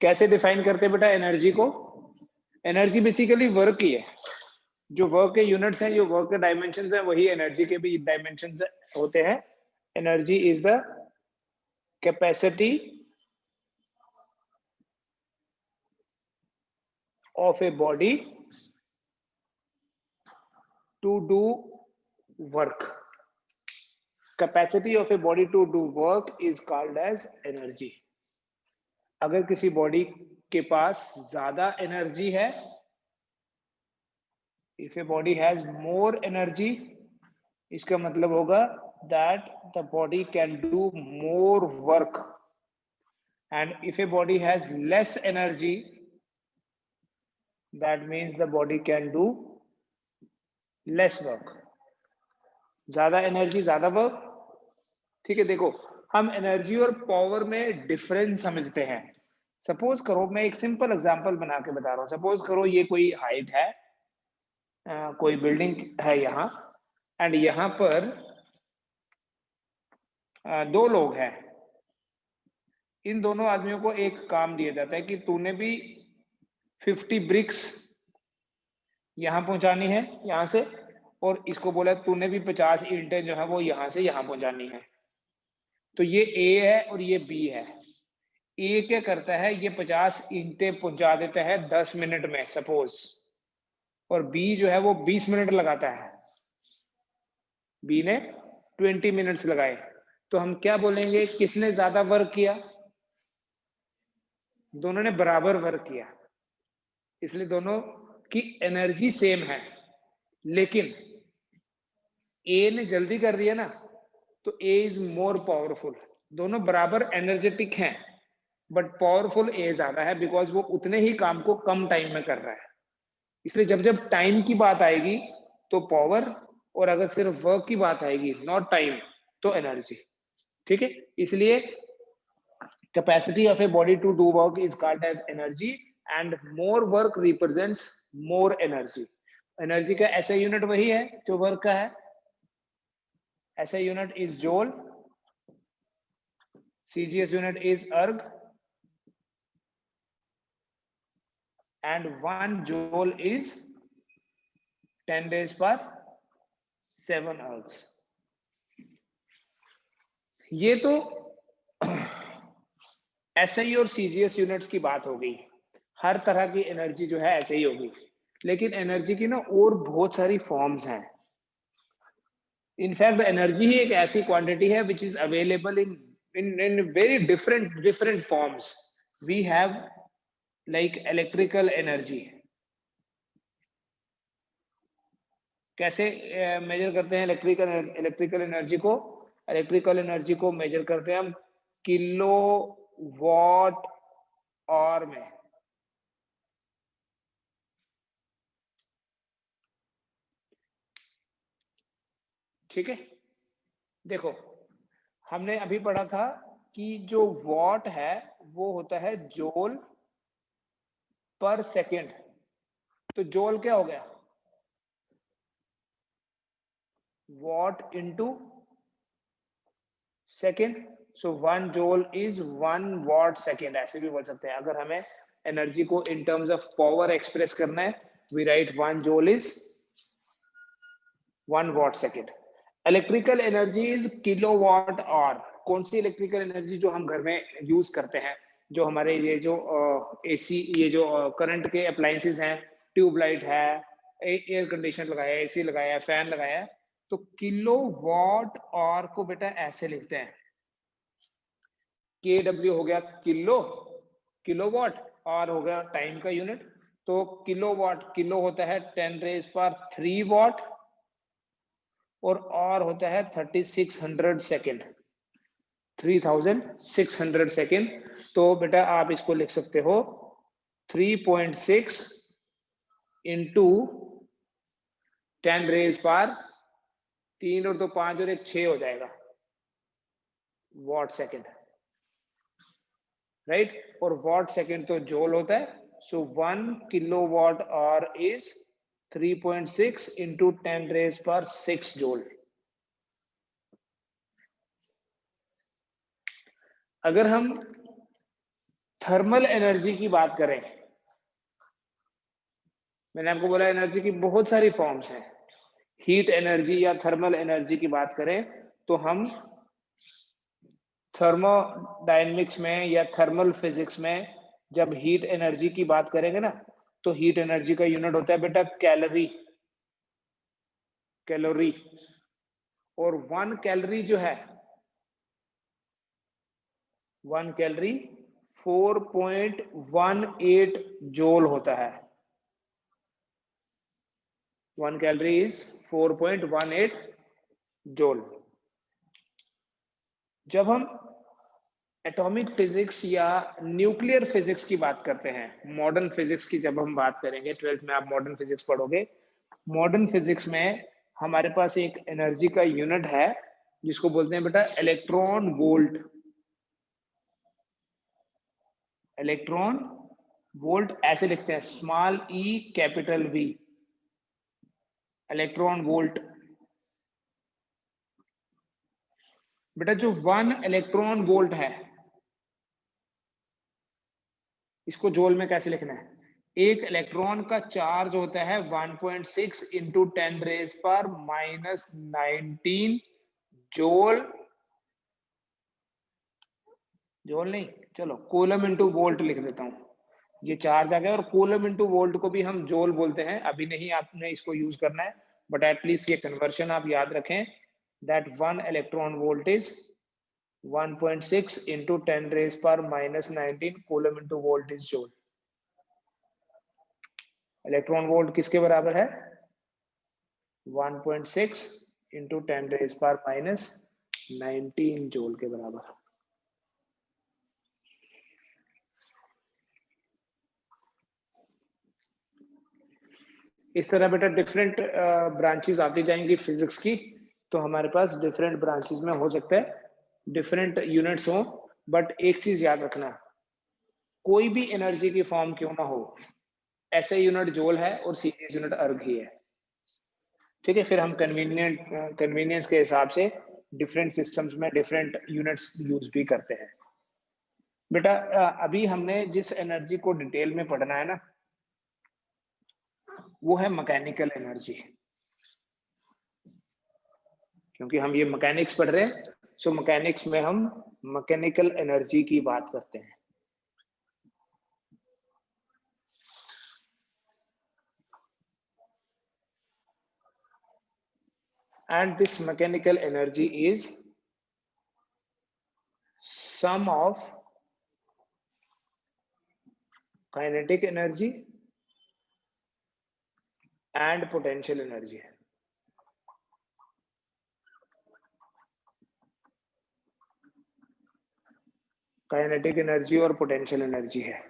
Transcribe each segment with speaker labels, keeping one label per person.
Speaker 1: कैसे डिफाइन करते हैं बेटा एनर्जी को? एनर्जी बेसिकली वर्क ही है, जो वर्क के यूनिट्स हैं, जो वर्क के डायमेंशंस हैं, वही एनर्जी के भी डायमेंशंस होते हैं। Energy is the capacity of a body to do work. Capacity of a body to do work is called as energy. अगर किसी बॉडी के पास ज्यादा एनर्जी है, if a body has more energy, इसका मतलब होगा that the body can do more work. And if a body has less energy, that means the body can do less work. ज्यादा एनर्जी ज्यादा work, ठीक है। देखो, हम एनर्जी और पावर में डिफरेंस समझते हैं। सपोज करो, मैं एक सिंपल एग्जांपल बना के बता रहा हूँ। सपोज करो ये कोई हाइट है, कोई बिल्डिंग है यहाँ, एंड यहाँ पर दो लोग हैं। इन दोनों आदमियों को एक काम दिया जाता है कि तूने भी 50 ब्रिक्स यहाँ पहुंचानी है यहाँ से, और इसको बोला तूने भी 50 ईंटें जो है वो यहाँ से यहाँ पहुंचानी है। तो ये ए है और ये बी है। ए क्या करता है, ये 50 ईंटें पहुंचा देता है 10 मिनट में सपोज, और बी जो है वो 20 मिनट लगाता है। बी ने 20 मिनट्स लगाए। तो हम क्या बोलेंगे, किसने ज्यादा वर्क किया? दोनों ने बराबर वर्क किया, इसलिए दोनों की एनर्जी सेम है। लेकिन ए ने जल्दी कर दिया ना, तो ए इज मोर पावरफुल। दोनों बराबर एनर्जेटिक हैं, बट पावरफुल ए ज्यादा है, बिकॉज वो उतने ही काम को कम टाइम में कर रहा है। इसलिए जब जब टाइम की बात आएगी तो पावर, और अगर सिर्फ वर्क की बात आएगी, नॉट टाइम, तो एनर्जी। ठीक है, इसलिए capacity of a body to do work is called as energy, and more work represents more energy. Energy का ऐसा यूनिट वही है जो वर्क का है। ऐसा यूनिट इज जोल, CGS unit is erg, and 1 joule is 10 raised per 7 ergs. ये तो SI और CGS यूनिट्स की बात हो गई। हर तरह की एनर्जी जो है ऐसे ही होगी, लेकिन एनर्जी की ना और बहुत सारी फॉर्म्स हैं। इनफैक्ट एनर्जी ही एक ऐसी क्वांटिटी है which is available in very different forms. We have like electrical energy. कैसे मेजर करते हैं इलेक्ट्रिकल एनर्जी को? इलेक्ट्रिकल एनर्जी को मेजर करते हैं हम किलो वॉट आवर में। ठीक है, देखो हमने अभी पढ़ा था कि जो वॉट है वो होता है जोल पर सेकेंड। तो जोल क्या हो गया? What into second. So 1 joule is 1 watt second, ऐसे भी बोल सकते हैं। अगर हमें एनर्जी को in terms of power express करना है, we write 1 joule is 1 watt second. Electrical energy is kilo watt hour. कौन सी इलेक्ट्रिकल एनर्जी जो हम घर में यूज करते हैं, जो हमारे ये जो एसी, ये जो करंट के अप्लायंसेस हैं, ट्यूबलाइट है, एयर कंडीशनर लगाया है, एसी लगाया है, फैन लगाया है, तो किलो वॉट आवर को बेटा ऐसे लिखते हैं, KW हो गया किलो, किलोवाट, आर हो गया टाइम का यूनिट। तो किलोवाट, किलो होता है 10 रेज पर 3 वॉट, और आर होता है 3600 सेकेंड, 3600 सेकेंड। तो बेटा आप इसको लिख सकते हो 3.6 इंटू 10 रेज पर 3 और 2 5 और 1 6 हो जाएगा वॉट सेकेंड, राइट। और वॉट सेकेंड तो जोल होता है। So 1 kilowatt hour is 3.6 into 10 raise पर 6 जोल। अगर हम थर्मल एनर्जी की बात करें, मैंने आपको बोला एनर्जी की बहुत सारी फॉर्म्स हैं। हीट एनर्जी या थर्मल एनर्जी की बात करें तो हम थर्मोडायनेमिक्स में या थर्मल फिजिक्स में जब हीट एनर्जी की बात करेंगे ना, तो हीट एनर्जी का यूनिट होता है बेटा कैलोरी, कैलोरी। और 1 कैलोरी जो है, 1 कैलोरी 4.18 जूल होता है। 1 कैलोरी इज 4.18 जूल। जब हम एटॉमिक फिजिक्स या न्यूक्लियर फिजिक्स की बात करते हैं, मॉडर्न फिजिक्स की जब हम बात करेंगे, 12th में आप मॉडर्न फिजिक्स पढ़ोगे। मॉडर्न फिजिक्स में हमारे पास एक एनर्जी का यूनिट है जिसको बोलते हैं बेटा इलेक्ट्रॉन वोल्ट। इलेक्ट्रॉन वोल्ट ऐसे लिखते हैं, small E capital V, electron volt. बेटा जो 1 इलेक्ट्रॉन वोल्ट है, इसको जूल में कैसे लिखना है? एक इलेक्ट्रॉन का चार्ज होता है 1.6 इंटू 10 रेज पर माइनस 19 जूल। जूल नहीं, चलो कूलम इंटू वोल्ट लिख देता हूं। ये चार्ज आ गया, और कूलम इंटू वोल्ट को भी हम जूल बोलते हैं। अभी नहीं आपने इसको यूज करना है, बट एटलीस्ट ये कन्वर्शन आप याद रखें, that 1 electron volt is 1.6 into 10 raise पर minus 19 coulomb into volt is joule. Electron volt किसके बराबर है? 1.6 इंटू 10 रेज पर माइनस 19 जूल के बराबर। इस तरह बेटा डिफरेंट ब्रांचेस आती जाएंगी फिजिक्स की, तो हमारे पास डिफरेंट ब्रांचेस में हो सकता है डिफरेंट यूनिट्स हो, बट एक चीज याद रखना, कोई भी एनर्जी की फॉर्म क्यों ना हो, ऐसे यूनिट जूल है और सीरियस यूनिट अर्ग ही है। ठीक है, फिर हम कन्वीनियंस के हिसाब से डिफरेंट सिस्टम्स में डिफरेंट यूनिट्स यूज भी करते हैं। बेटा अभी हमने जिस एनर्जी को डिटेल में पढ़ना है ना, वो है मैकेनिकल एनर्जी। क्योंकि हम ये मैकेनिक्स पढ़ रहे हैं, सो मैकेनिक्स में हम मैकेनिकल एनर्जी की बात करते हैं। And this mechanical energy is sum of kinetic energy and potential energy। Kinetic energy और पोटेंशियल एनर्जी है।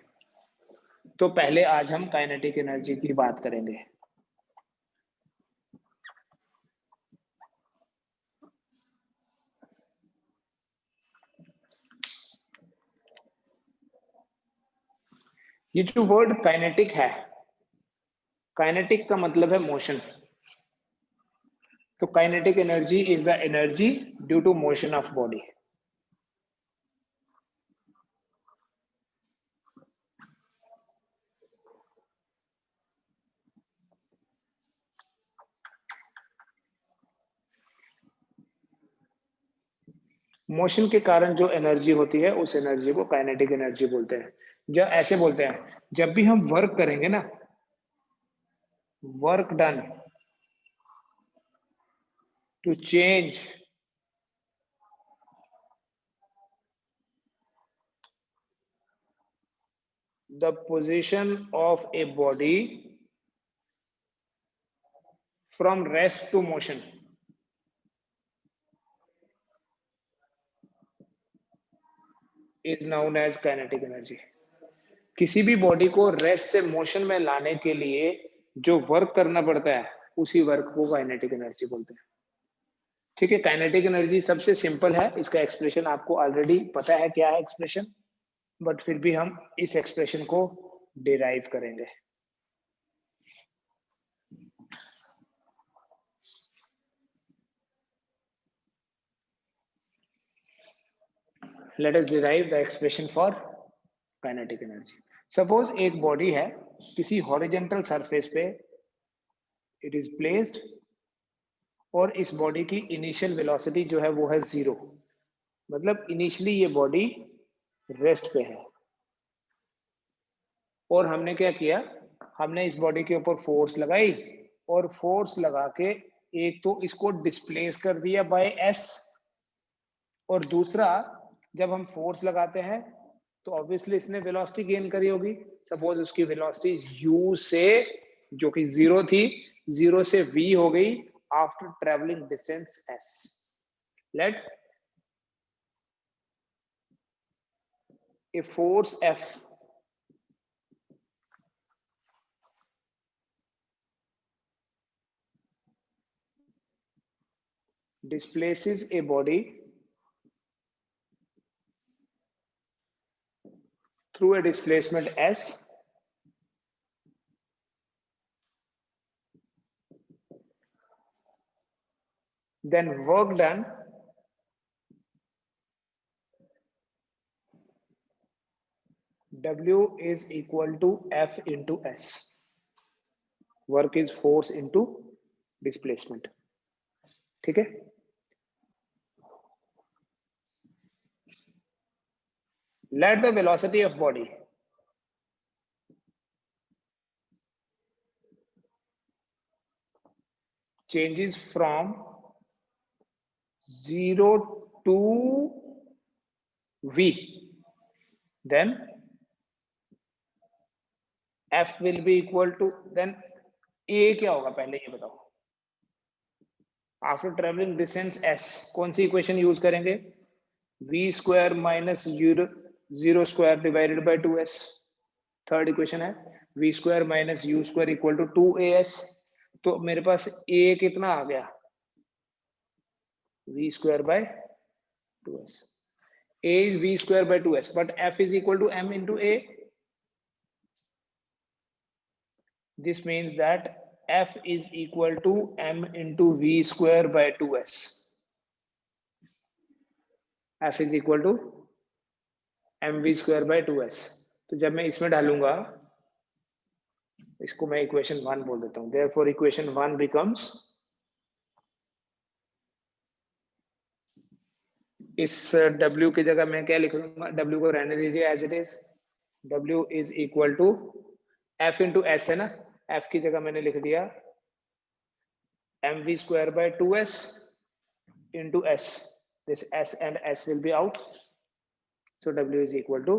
Speaker 1: तो पहले आज हम काइनेटिक एनर्जी की बात करेंगे। ये जो वर्ड काइनेटिक है, काइनेटिक का मतलब है मोशन। तो kinetic energy is the energy due to motion of body. Motion के कारण जो एनर्जी होती है, उस एनर्जी को काइनेटिक एनर्जी बोलते हैं। जब ऐसे बोलते हैं, जब भी हम वर्क करेंगे ना, work done to change the position of a body from rest to motion is known as kinetic energy। किसी भी बॉडी को रेस्ट से मोशन में लाने के लिए जो वर्क करना पड़ता है, उसी वर्क को काइनेटिक एनर्जी बोलते हैं। ठीक है, काइनेटिक एनर्जी सबसे सिंपल है, इसका एक्सप्रेशन आपको ऑलरेडी पता है क्या है एक्सप्रेशन, बट फिर भी हम इस एक्सप्रेशन को डिराइव करेंगे। Let us derive the expression for kinetic energy. Suppose एक बॉडी है, किसी हॉरिजॉन्टल सरफेस पे इट इज प्लेस्ड, और इस बॉडी की इनिशियल वेलोसिटी जो है वो है 0, मतलब इनिशियली ये बॉडी रेस्ट पे है। और हमने क्या किया, हमने इस बॉडी के ऊपर फोर्स लगाई, और फोर्स लगा के एक तो इसको डिस्प्लेस कर दिया बाय एस, और दूसरा जब हम फोर्स लगाते हैं तो ऑब्वियसली इसने वेलोसिटी गेन करी होगी। सपोज उसकी वेलोसिटी u से, जो कि 0 थी, 0 से v हो गई after travelling distance s। Let a force F displaces a body through a displacement s, then work done W is equal to F into S. Work is force into displacement. ठीक है। Let the velocity of body changes from 0 to v, then F will be equal to, then A क्या होगा पहले ये बताओ। After travelling distance S कौन सी equation use करेंगे, v square minus 0 square divided by 2s। Third equation है v square minus u square equal to 2as। तो मेरे पास a कितना आ गया, v square by 2s। a is v square by 2s, but F is equal to m into a. This means that F is equal to m into v square by 2s. F is equal to mv square by 2s। तो जब मैं इसमें डालूंगा, इसको मैं equation 1 बोल देता हूं। Therefore इक्वेशन 1 becomes, इस W की जगह मैं क्या लिख लूंगा, W को रहने दीजिए as it is. W is equal to F into S है ना, F की जगह मैंने लिख दिया mv square by 2s into s। This s and s will be out, so W is equal to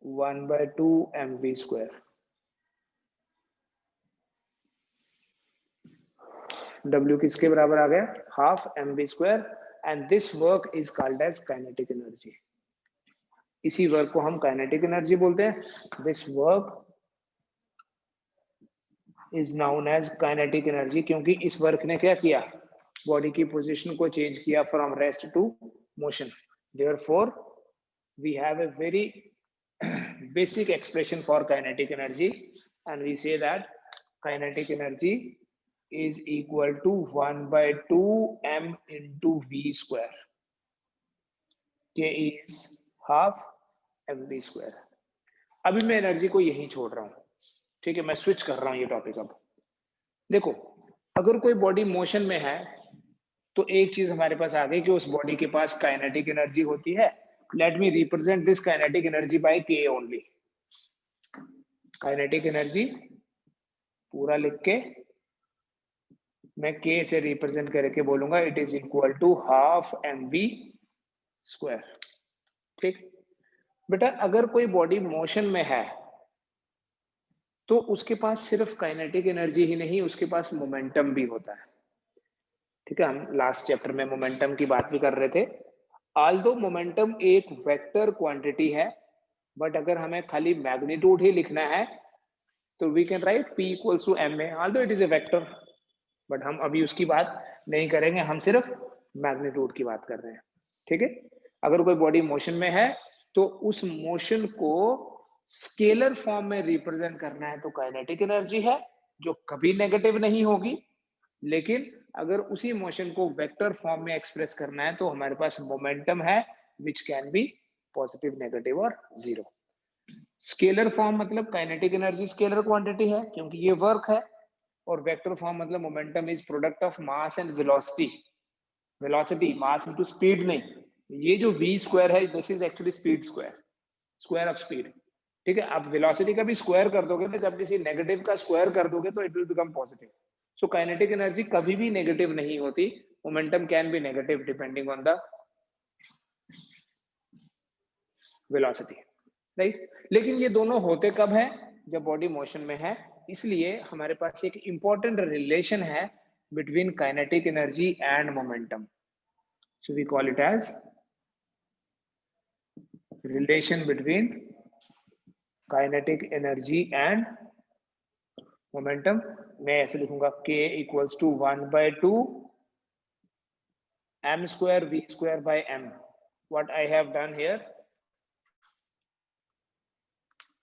Speaker 1: 1 by 2 mv square। W किसके बराबर आ गया, half mv square, and this work is called as kinetic energy। इसी work को हम kinetic energy बोलते हैं। This work is known as kinetic energy, क्योंकि इस वर्क ने क्या किया, बॉडी की पोजीशन को चेंज किया from rest to motion. Therefore we have a very basic expression for kinetic energy, and we say that kinetic energy is equal to 1 by 2 m into v square। K is half mv square। अभी मैं energy को यहीं छोड़ रहा हूं, ठीक है, मैं स्विच कर रहा हूं ये टॉपिक। अब देखो, अगर कोई बॉडी मोशन में है तो एक चीज हमारे पास आ गई कि उस बॉडी के पास काइनेटिक एनर्जी होती है। Let me represent this kinetic energy by K only. Kinetic energy पूरा लिख के मैं के से रिप्रेजेंट करके बोलूंगा it is equal to half mv square. ठीक बेटा, अगर कोई बॉडी मोशन में है तो उसके पास सिर्फ काइनेटिक एनर्जी ही नहीं, उसके पास मोमेंटम भी होता है। ठीक है, हम लास्ट चैप्टर में मोमेंटम की बात भी कर रहे थे। ऑल्दो मोमेंटम एक वेक्टर क्वांटिटी है, बट अगर हमें खाली मैग्नीट्यूड ही लिखना है तो we can write p equals to ma, although it is a vector, but हम अभी उसकी बात नहीं करेंगे, हम सिर्फ मैग्नीट्यूड की बात कर रहे हैं। ठीक है, अगर कोई बॉडी मोशन में है तो उस मोशन को स्केलर फॉर्म में रिप्रेजेंट करना है तो काइनेटिक एनर्जी है, जो कभी नेगेटिव नहीं होगी। लेकिन अगर उसी मोशन को वेक्टर फॉर्म में एक्सप्रेस करना है तो हमारे पास मोमेंटम है, which can be positive, negative और जीरो। स्केलर फॉर्म मतलब काइनेटिक एनर्जी स्केलर क्वांटिटी है क्योंकि ये वर्क है, और वेक्टर फॉर्म मतलब momentum is product of mass and velocity. Velocity mass into speed नहीं, ये जो v स्क्वायर है this is actually speed square, square of speed. ठीक है, आप वेलोसिटी का भी स्क्वायर कर दोगे तो जब किसी नेगेटिव का स्क्वायर कर दोगे तो it will become positive. So kinetic energy कभी भी नेगेटिव नहीं होती, momentum can be negative depending on the velocity, right. लेकिन ये दोनों होते कब है? जब बॉडी मोशन में है। इसलिए हमारे पास एक इंपॉर्टेंट रिलेशन है between kinetic energy and momentum, so we call it as relation between kinetic energy and momentum। मैं ऐसे लिखूंगा k equals to 1/2 m square v square by m। what I have done here,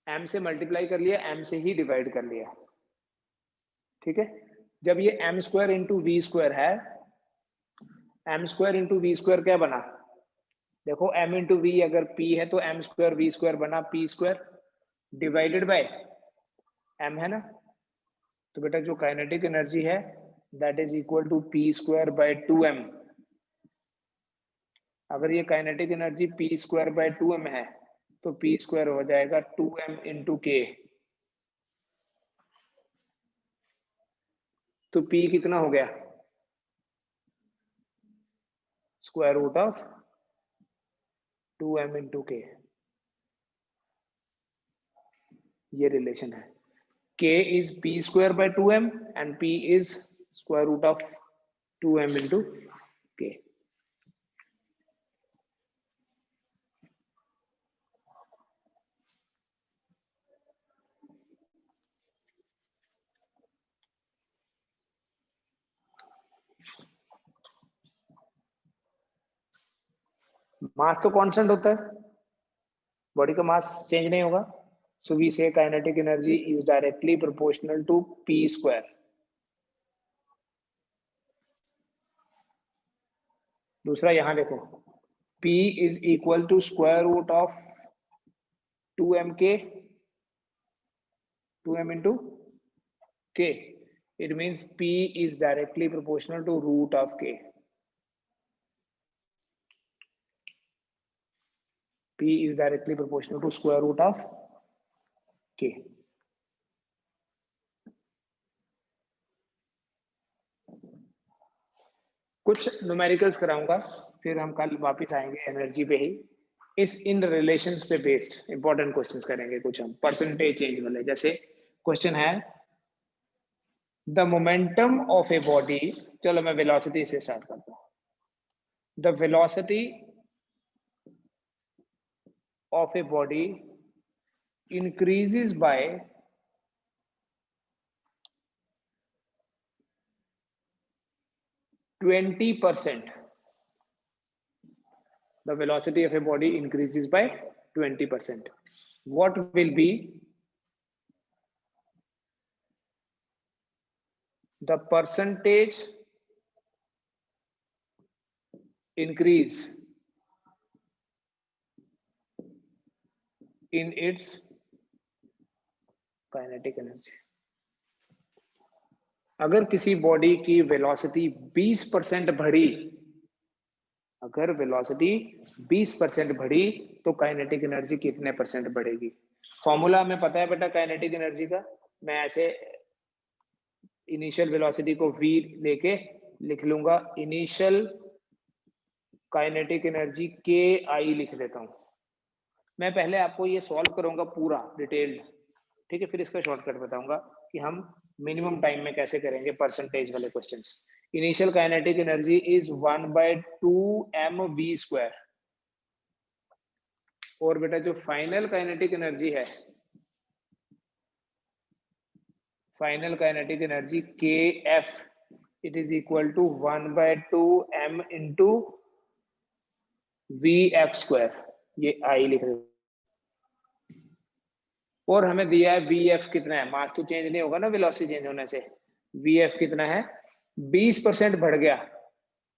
Speaker 1: m से multiply कर लिया, m से ही divide कर लिया। ठीक है, जब ये m square into V square है, m square into V square क्या बना? देखो m इंटू वी अगर p है तो m स्क्वायर वी स्क्वायर बना p square divided by m, है ना। तो बेटा जो काइनेटिक एनर्जी है that is equal to p square by 2m। अगर ये kinetic energy p square by 2m है तो p स्क्वायर हो जाएगा 2m इंटू k। तो p कितना हो गया? Square root of 2m into k। ये रिलेशन है, k is p square by 2m and p is square root of 2m into k। मास तो कांस्टेंट होता है, बॉडी का मास चेंज नहीं होगा। So we say kinetic energy is directly proportional to p square. दूसरा यहां देखो, p is equal to square root of 2mk, 2m into k। It means p is directly proportional to root of k। p is directly proportional to square root of k। कुछ numericals कराऊंगा, फिर हम कल वापस आएंगे energy पे ही। इस इन relations पे बेस्ड इंपॉर्टेंट क्वेश्चंस करेंगे कुछ हम, परसेंटेज चेंज वाले। जैसे क्वेश्चन है the momentum of a body, चलो मैं वेलोसिटी से स्टार्ट करता हूं। The velocity of a body increases by 20%। The velocity of a body increases by 20%। What will be the percentage increase in its kinetic energy? अगर किसी body की velocity 20% बढ़ी, अगर वेलोसिटी 20% बढ़ी तो काइनेटिक एनर्जी कितने परसेंट बढ़ेगी? फॉर्मूला हमें पता है बेटा काइनेटिक एनर्जी का। मैं ऐसे इनिशियल वेलोसिटी को v लेके लिख लूंगा, इनिशियल काइनेटिक एनर्जी के आई लिख देता हूं। मैं पहले आपको ये सॉल्व करूंगा पूरा डिटेल्ड, ठीक है, फिर इसका शॉर्टकट बताऊंगा कि हम मिनिमम टाइम में कैसे करेंगे परसेंटेज वाले questions. Initial kinetic energy is 1/2 mv square, और बेटा जो फाइनल काइनेटिक एनर्जी है, final kinetic energy kf, it is equal to 1/2 m into vf square. ये आई लिख रहे, और हमें दिया है vf कितना है, मास तो चेंज नहीं होगा ना वेलोसिटी चेंज होने से। vf कितना है? 20% बढ़ गया,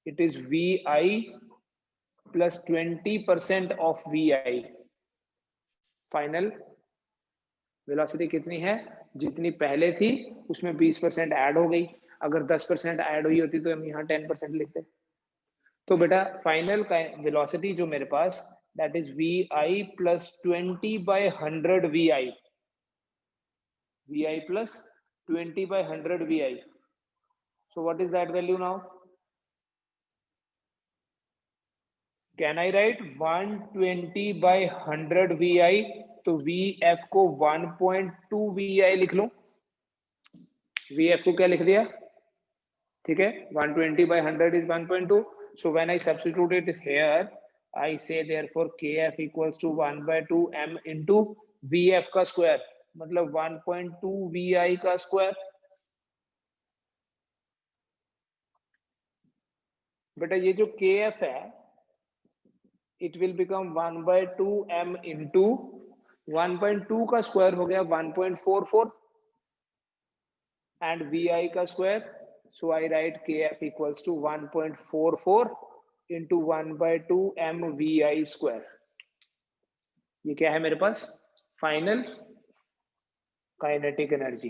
Speaker 1: it is vi plus 20% of V I. Final velocity कितनी है? जितनी पहले थी उसमें 20% ऐड हो गई। अगर 10% ऐड हुई होती तो हम यहाँ 10% लिखते। तो बेटा फाइनल का वेलोसिटी जो मेरे पास, that is v i plus 20/100 v i, v i plus 20/100 v i. So what is that value now? Can I write 120/100 v i? तो वी एफ को 1.2 वी आई लिख लो। वी एफ को क्या लिख दिया? ठीक है, 120/100 is 1.2. So when I substitute it here, I say therefore kf equals to 1/2 m into vf का स्क्वायर, मतलब 1.2 vi का स्क्वायर। बेटा ये जो kf है, it will become 1/2 m into 1.2 का स्क्वायर हो गया 1.44 and vi का square. So I write kf equals to 1.44 into 1/2 m vi square. ये क्या है मेरे पास? Final kinetic energy.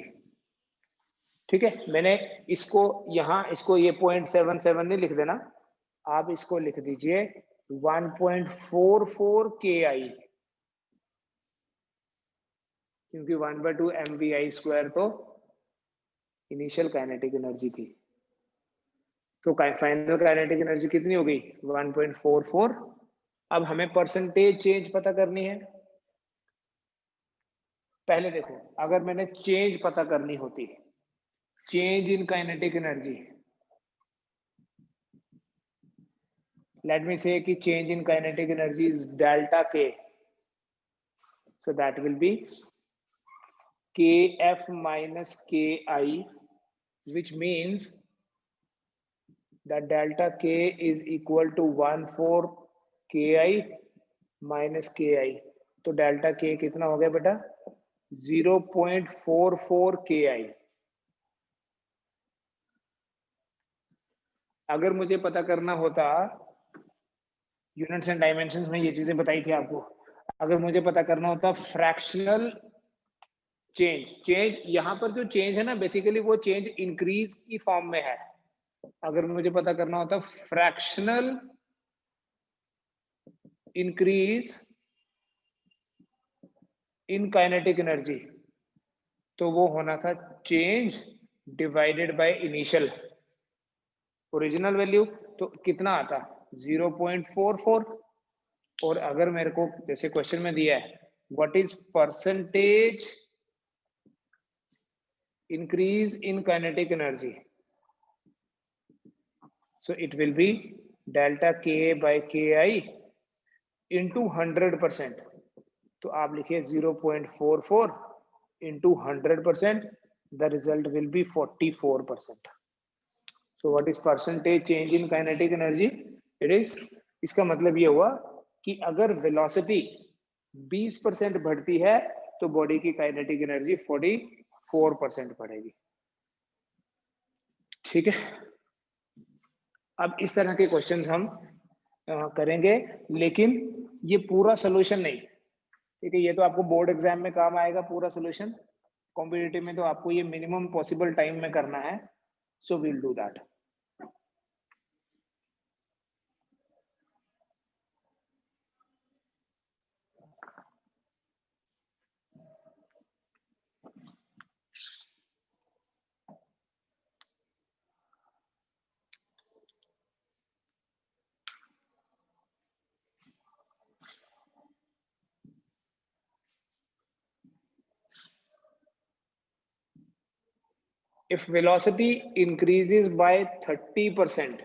Speaker 1: ठीक है, मैंने इसको यहाँ, इसको ये 0.77 नहीं लिख देना, आप इसको लिख दीजिए 1.44 KI, क्योंकि 1/2 MVI स्क्वायर तो इनिशियल काइनेटिक एनर्जी थी। तो फाइनल काइनेटिक एनर्जी कितनी हो गई? 1.44। अब हमें परसेंटेज चेंज पता करनी है। पहले देखो, अगर मैंने चेंज पता करनी होती, change in kinetic energy, let me say कि change in kinetic energy is delta K, so that will be KF minus KI, which means that delta K is equal to 1/4 KI minus KI। तो delta K कितना हो गया बेटा? 0.44 KI। अगर मुझे पता करना होता, यूनिट्स एंड डायमेंशंस में ये चीजें बताई थी आपको, अगर मुझे पता करना होता फ्रैक्शनल चेंज, यहां पर जो चेंज है ना, बेसिकली वो चेंज इंक्रीज की फॉर्म में है। अगर मुझे पता करना होता fractional increase in kinetic energy, तो वो होना था change divided by initial original value. तो कितना आता? 0.44। और अगर मेरे को जैसे क्वेश्चन में दिया है what is percentage increase in kinetic energy, so it will be delta K by Ki into 100%। तो आप लिखिए 0.44 into 100%, the result will be 44%। so what is percentage change in kinetic energy? It is, इसका मतलब ये हुआ कि अगर velocity 20% बढ़ती है तो बॉडी की काइनेटिक एनर्जी 44% बढ़ेगी। ठीक है, अब इस तरह के क्वेश्चंस हम करेंगे, लेकिन ये पूरा सोल्यूशन नहीं। ठीक है, ये तो आपको बोर्ड एग्जाम में काम आएगा पूरा सोल्यूशन, कॉम्पिटिटिव में तो आपको ये मिनिमम पॉसिबल टाइम में करना है। So will do that. If velocity increases by 30%,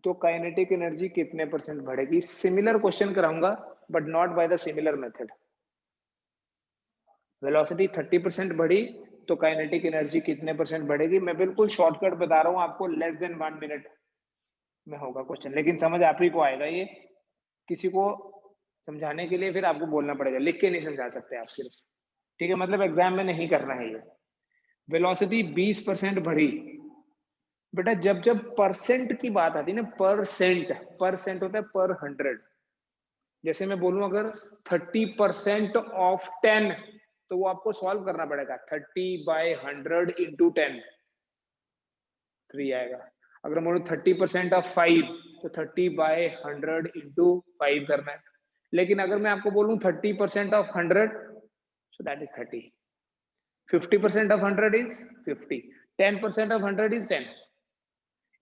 Speaker 1: तो काइनेटिक एनर्जी कितने परसेंट बढ़ेगी? सिमिलर क्वेश्चन कराऊंगा but not by the similar method. Velocity 30% बढ़ी तो काइनेटिक एनर्जी कितने परसेंट बढ़ेगी? मैं बिल्कुल शॉर्टकट बता रहा हूं आपको, लेस देन 1 मिनट में होगा क्वेश्चन, लेकिन समझ आप ही को आएगा। ये किसी को समझाने के लिए फिर आपको बोलना पड़ेगा, लिख के नहीं समझा सकते आप सिर्फ। ठीक है, मतलब एग्जाम में नहीं करना है ये। वेलोसिटी 20% बढ़ी, बेटा जब जब परसेंट की बात आती है ना, परसेंट होता है पर 100। जैसे मैं बोलूं अगर 30% ऑफ 10, तो वो आपको सॉल्व करना पड़ेगा। 30/100 इंटू 10, 3 आएगा। अगर मैं बोलूं 30% ऑफ 5, तो 30/100 इंटू 5 करना है। लेकिन अगर मैं आपको बोलूं 30% of 100, so that is 30। 50% of 100 is 50। 10% of 100 is 10।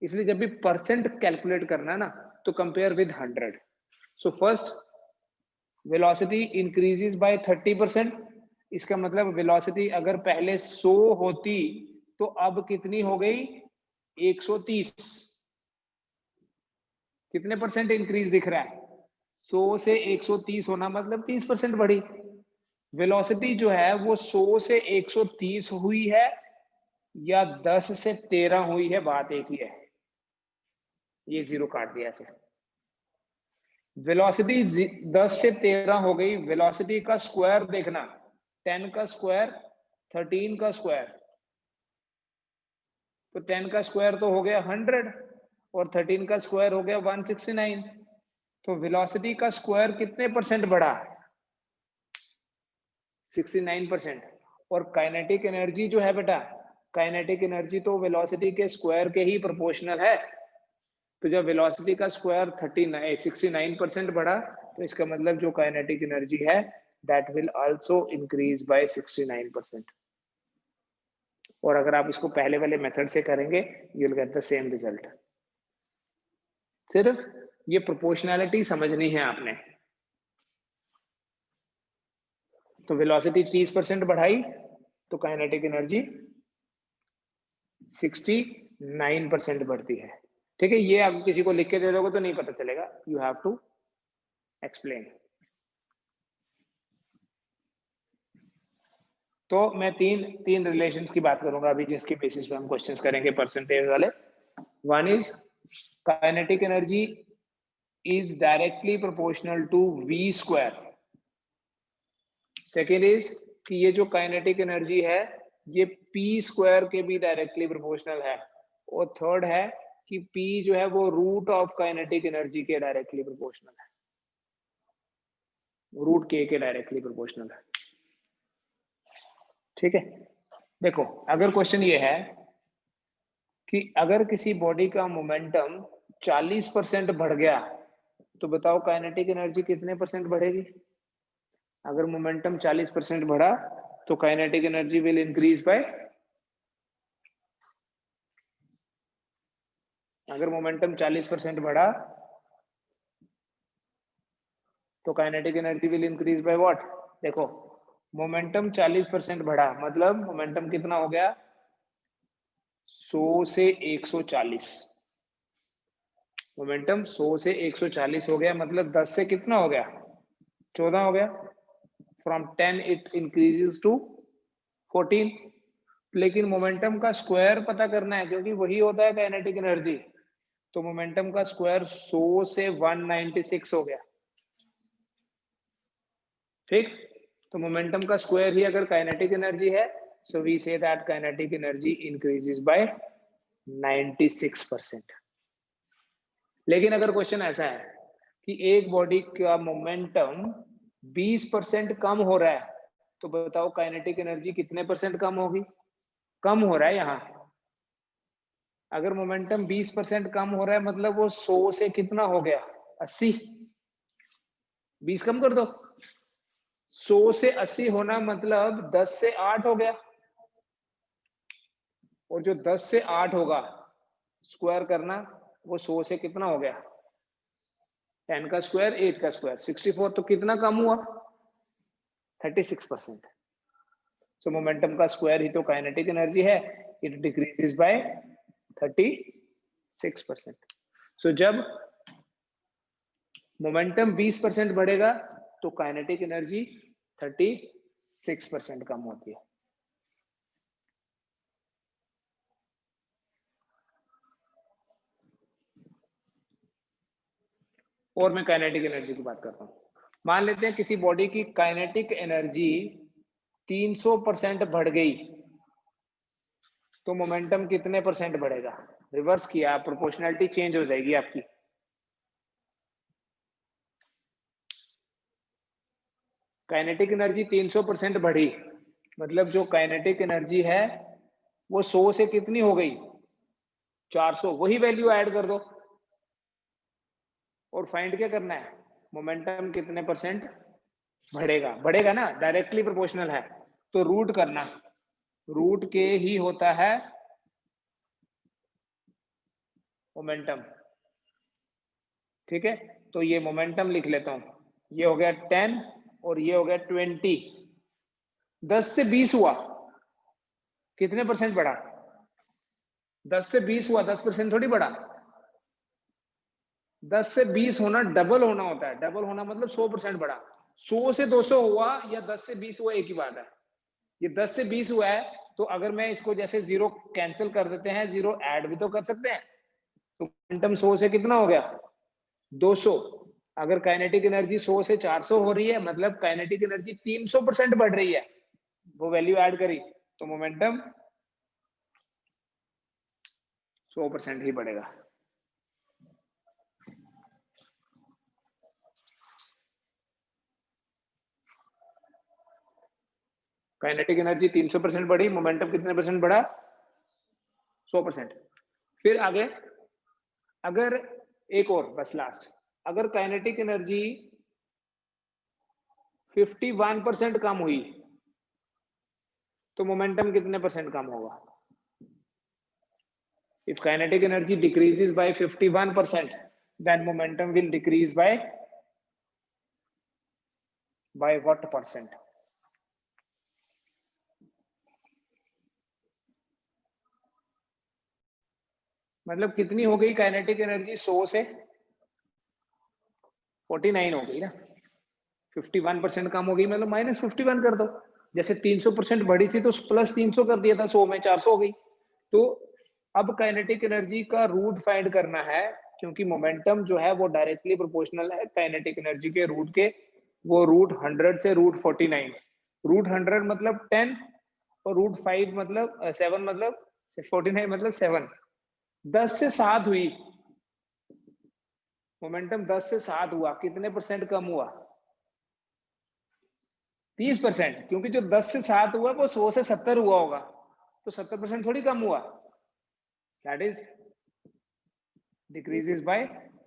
Speaker 1: इसलिए जब भी परसेंट कैलकुलेट करना है ना, तो compare with 100। So first, velocity increases by 30%। इसका मतलब वेलोसिटी अगर पहले 100 होती, तो अब कितनी हो गई? 130। कितने परसेंट इंक्रीज दिख रहा है? 100 से 130 होना मतलब 30% बढ़ी। वेलोसिटी जो है वो 100 से 130 हुई है या 10 से 13 हुई है, बात एक ही है। ये जीरो काट दिया ऐसे। वेलोसिटी 10 से 13 हो गई। वेलोसिटी का स्क्वायर देखना, 10 का स्क्वायर 13 का स्क्वायर, तो 10 का स्क्वायर तो हो गया 100 और 13 का स्क्वायर हो गया 169। तो वेलोसिटी का स्क्वायर कितने परसेंट बढ़ा? 69%। और काइनेटिक एनर्जी जो है बेटा, काइनेटिक एनर्जी तो वेलोसिटी के स्क्वायर के ही प्रोपोर्शनल है। तो जब वेलोसिटी का स्क्वायर 69% बढ़ा, तो इसका मतलब जो काइनेटिक एनर्जी है that will also increase by 69%। और अगर आप इसको पहले वाले मेथड से करेंगे, you will get the same result. सिर्फ ये प्रोपोर्शनैलिटी समझनी है आपने। तो वेलोसिटी 30% बढ़ाई, तो काइनेटिक एनर्जी 69% बढ़ती है। ठीक है, ये आप किसी को लिख के दे दोगे तो नहीं पता चलेगा, यू हैव टू एक्सप्लेन। तो मैं तीन रिलेशंस की बात करूंगा अभी, जिसके बेसिस पे हम क्वेश्चंस करेंगे परसेंटेज वाले। One is kinetic energy is directly proportional to v square. Second is कि ये जो काइनेटिक एनर्जी है ये p स्क्वायर के भी डायरेक्टली प्रोपोर्शनल है। और थर्ड है कि p जो है वो रूट ऑफ काइनेटिक एनर्जी के डायरेक्टली प्रोपोर्शनल है, रूट k के डायरेक्टली प्रोपोर्शनल है। ठीक है, देखो अगर क्वेश्चन ये है कि अगर किसी बॉडी का मोमेंटम 40% बढ़ गया, तो बताओ काइनेटिक एनर्जी कितने परसेंट बढ़ेगी? अगर मोमेंटम 40% बढ़ा, तो kinetic energy will increase by, अगर मोमेंटम 40% बढ़ा तो kinetic energy will increase by what? देखो मोमेंटम 40% बढ़ा मतलब मोमेंटम कितना हो गया? 100 से 140। मोमेंटम 100 से 140 हो गया, मतलब 10 से कितना हो गया? 14 हो गया। From 10 it increases to 14। लेकिन मोमेंटम का स्क्वायर पता करना है, क्योंकि वही होता है काइनेटिक एनर्जी। तो मोमेंटम का स्क्वायर 100 से 196 हो गया। ठीक, तो मोमेंटम का स्क्वायर ही अगर काइनेटिक एनर्जी है, so we say that kinetic energy increases by 96%। लेकिन अगर क्वेश्चन ऐसा है कि एक बॉडी का मोमेंटम 20% कम हो रहा है, तो बताओ काइनेटिक एनर्जी कितने परसेंट कम होगी? कम हो रहा है यहाँ। अगर मोमेंटम 20% कम हो रहा है मतलब वो 100 से कितना हो गया? 80। 20 कम कर दो, 100 से 80 होना मतलब 10 से 8 हो गया। और जो 10 से 8 होगा स्क्वायर करना, वो 100 से कितना हो गया? 10 का स्क्वायर 8 का स्क्वायर 64। तो कितना कम हुआ? 36%। सो मोमेंटम का स्क्वायर ही तो काइनेटिक एनर्जी है, इट डिक्रीजेस बाय 36%। सो जब मोमेंटम 20% बढ़ेगा तो काइनेटिक एनर्जी 36% कम होती है। और मैं काइनेटिक एनर्जी की बात करता हूँ। मान लेते हैं किसी बॉडी की काइनेटिक एनर्जी 300% बढ़ गई, तो मोमेंटम कितने परसेंट बढ़ेगा? रिवर्स किया, प्रोपोर्शनलिटी चेंज हो जाएगी आपकी। काइनेटिक एनर्जी 300% बढ़ी, मतलब जो काइनेटिक एनर्जी है वो 100 से कितनी हो गई, 400। वही वैल्यू ऐड कर दो और फाइंड क्या करना है, मोमेंटम कितने परसेंट बढ़ेगा। बढ़ेगा ना, डायरेक्टली प्रोपोर्शनल है, तो रूट करना, रूट के ही होता है मोमेंटम। ठीक है, तो ये मोमेंटम लिख लेता हूं, ये हो गया 10 और ये हो गया 20। 10 से 20 हुआ, कितने परसेंट बढ़ा, 10 से 20 हुआ, 10% थोड़ी बढ़ा। 10 से 20 होना डबल होना होता है, डबल होना मतलब 100% बढ़ा। 100 से 200 हुआ या 10 से 20 हुआ, एक ही बात है। ये 10 से 20 हुआ है, तो अगर मैं इसको जैसे जीरो कैंसिल कर देते हैं, जीरो ऐड भी तो कर सकते हैं, तो मोमेंटम 100 से कितना हो गया, 200। अगर काइनेटिक एनर्जी 100 से 400 हो रही है, मतलब काइनेटिक एनर्जी 300% बढ़ रही है, वो वैल्यू ऐड करी तो मोमेंटम 100% ही बढ़ेगा। काइनेटिक एनर्जी 300% बढ़ी, मोमेंटम कितने परसेंट बढ़ा, 100%। फिर आगे, अगर एक और बस लास्ट, अगर काइनेटिक एनर्जी 51% कम हुई तो मोमेंटम कितने परसेंट कम होगा। If kinetic energy decreases by 51%, then momentum will decrease by what percent? मतलब कितनी हो गई काइनेटिक एनर्जी, 100 से 49 हो गई ना, 51% कम हो गई, मतलब -51 कर दो। जैसे 300% बढ़ी थी तो प्लस 300 कर दिया था, 100 में 400 हो गई। तो अब काइनेटिक एनर्जी का रूट फाइंड करना है, क्योंकि मोमेंटम जो है वो डायरेक्टली प्रोपोर्शनल है काइनेटिक एनर्जी के रूट के। वो रूट 100 से रूट 49, रूट 100 मतलब 10 और रूट 5 मतलब 7 मतलब 49 मतलब 7। 10 से 7 हुई, मोमेंटम 10 से 7 हुआ, कितने परसेंट कम हुआ, 30%। क्योंकि जो 10 से 7 हुआ वो 100 से 70 हुआ होगा, तो 70% थोड़ी कम हुआ, दैट इज डिक्रीजेस बाय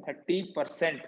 Speaker 1: 30%।